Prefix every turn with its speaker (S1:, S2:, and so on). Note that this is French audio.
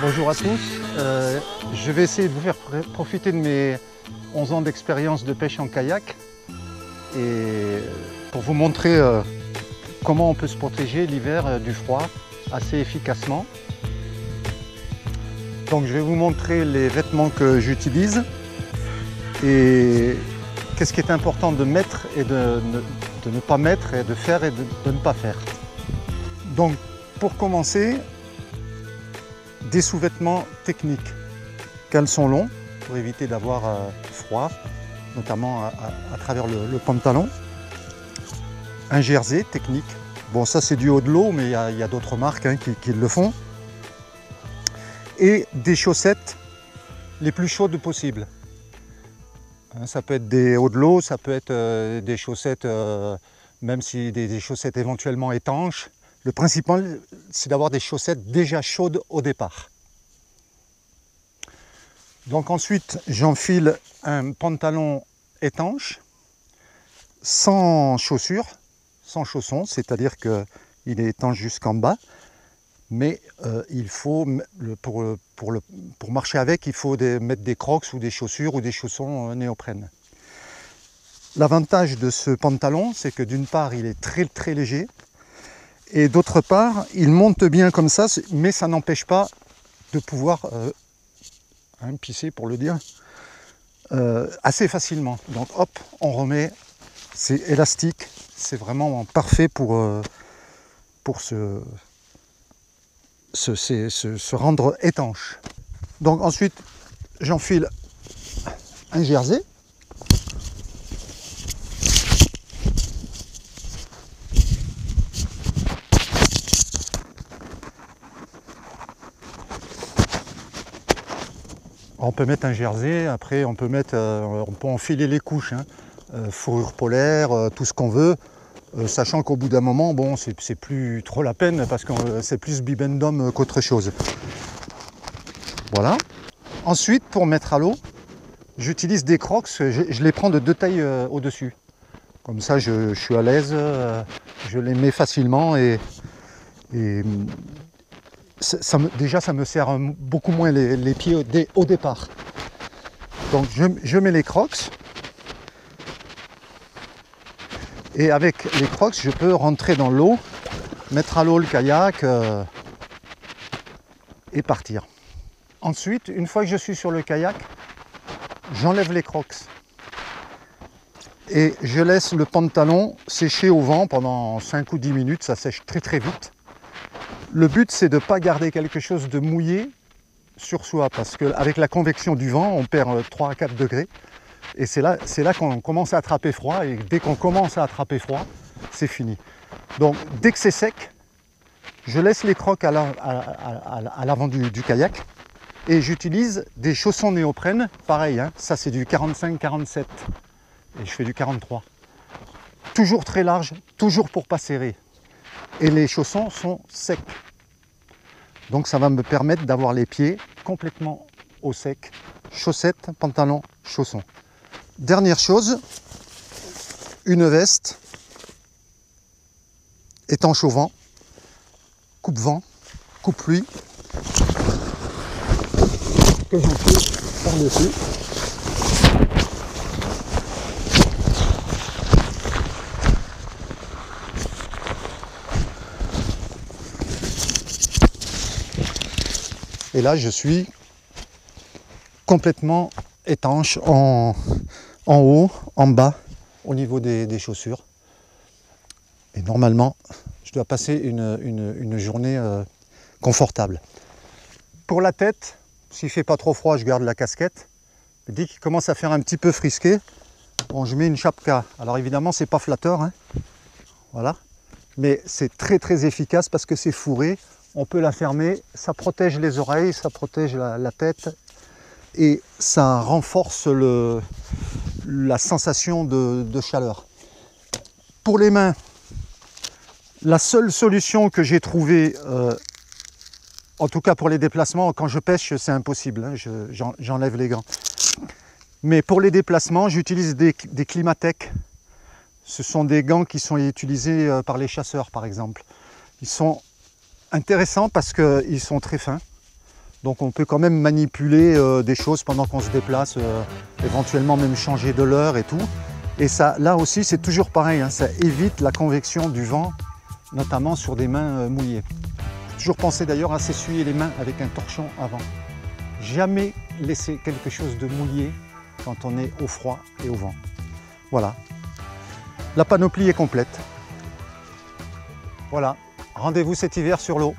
S1: Bonjour à tous, je vais essayer de vous faire profiter de mes 11 ans d'expérience de pêche en kayak et pour vous montrer comment on peut se protéger l'hiver du froid assez efficacement. Donc je vais vous montrer les vêtements que j'utilise et qu'est-ce qui est important de mettre et de ne pas mettre et de faire et de ne pas faire. Donc pour commencer, des sous-vêtements techniques, caleçon long pour éviter d'avoir froid, notamment à travers le pantalon, un jersey technique, bon ça c'est du haut de l'eau mais il y a d'autres marques qui le font, et des chaussettes les plus chaudes possibles. Ça peut être des hauts de l'eau, ça peut être des chaussettes, même si des chaussettes éventuellement étanches. Le principal, c'est d'avoir des chaussettes déjà chaudes au départ. Donc ensuite, j'enfile un pantalon étanche, sans chaussures, sans chaussons, c'est-à-dire qu'il est étanche jusqu'en bas. Mais il faut, pour marcher avec, il faut mettre des crocs ou des chaussures ou des chaussons néoprène. L'avantage de ce pantalon, c'est que d'une part, il est très très léger. Et d'autre part, il monte bien comme ça, mais ça n'empêche pas de pouvoir pisser, pour le dire, assez facilement. Donc hop, on remet, c'est élastique, c'est vraiment parfait pour se rendre étanche. Donc ensuite, j'enfile un jersey. On peut mettre un jersey, après on peut enfiler les couches, fourrure polaire, tout ce qu'on veut, sachant qu'au bout d'un moment, bon, c'est plus trop la peine parce que c'est plus bibendum qu'autre chose. Voilà. Ensuite, pour mettre à l'eau, j'utilise des crocs, je les prends de 2 tailles au-dessus. Comme ça, je suis à l'aise, je les mets facilement et déjà ça me serre beaucoup moins les pieds au départ. Donc je mets les crocs et avec les crocs je peux rentrer dans l'eau, mettre à l'eau le kayak et partir. Ensuite, une fois que je suis sur le kayak, j'enlève les crocs et je laisse le pantalon sécher au vent pendant 5 ou 10 minutes, ça sèche très très vite. Le but, c'est de ne pas garder quelque chose de mouillé sur soi, parce qu'avec la convection du vent, on perd 3 à 4 degrés. Et c'est là qu'on commence à attraper froid, et dès qu'on commence à attraper froid, c'est fini. Donc, dès que c'est sec, je laisse les crocs à l'avant du kayak, et j'utilise des chaussons néoprène, pareil, ça c'est du 45-47, et je fais du 43. Toujours très large, toujours pour pas serrer. Et les chaussons sont secs. Donc ça va me permettre d'avoir les pieds complètement au sec. Chaussettes, pantalon, chaussons. Dernière chose, une veste étanche au vent, coupe-vent, coupe-pluie, que j'enfile par-dessus. Et là, je suis complètement étanche en haut, en bas, au niveau des chaussures. Et normalement, je dois passer une journée confortable. Pour la tête, s'il ne fait pas trop froid, je garde la casquette. Dès qu'il commence à faire un petit peu frisqué, bon, je mets une chapka. Alors évidemment, c'est pas flatteur, voilà. Mais c'est très très efficace parce que c'est fourré. On peut la fermer, ça protège les oreilles, ça protège la tête et ça renforce la sensation de chaleur. Pour les mains, la seule solution que j'ai trouvée, en tout cas pour les déplacements, quand je pêche c'est impossible, j'enlève les gants. Mais pour les déplacements, j'utilise des Climatech. Ce sont des gants qui sont utilisés par les chasseurs par exemple. Ils sont intéressants parce qu'ils sont très fins. Donc on peut quand même manipuler des choses pendant qu'on se déplace, éventuellement même changer de l'heure et tout. Et ça, là aussi, c'est toujours pareil, hein, ça évite la convection du vent, notamment sur des mains mouillées. Faut toujours penser d'ailleurs à s'essuyer les mains avec un torchon avant. Jamais laisser quelque chose de mouillé quand on est au froid et au vent. Voilà. La panoplie est complète. Voilà. Rendez-vous cet hiver sur l'eau.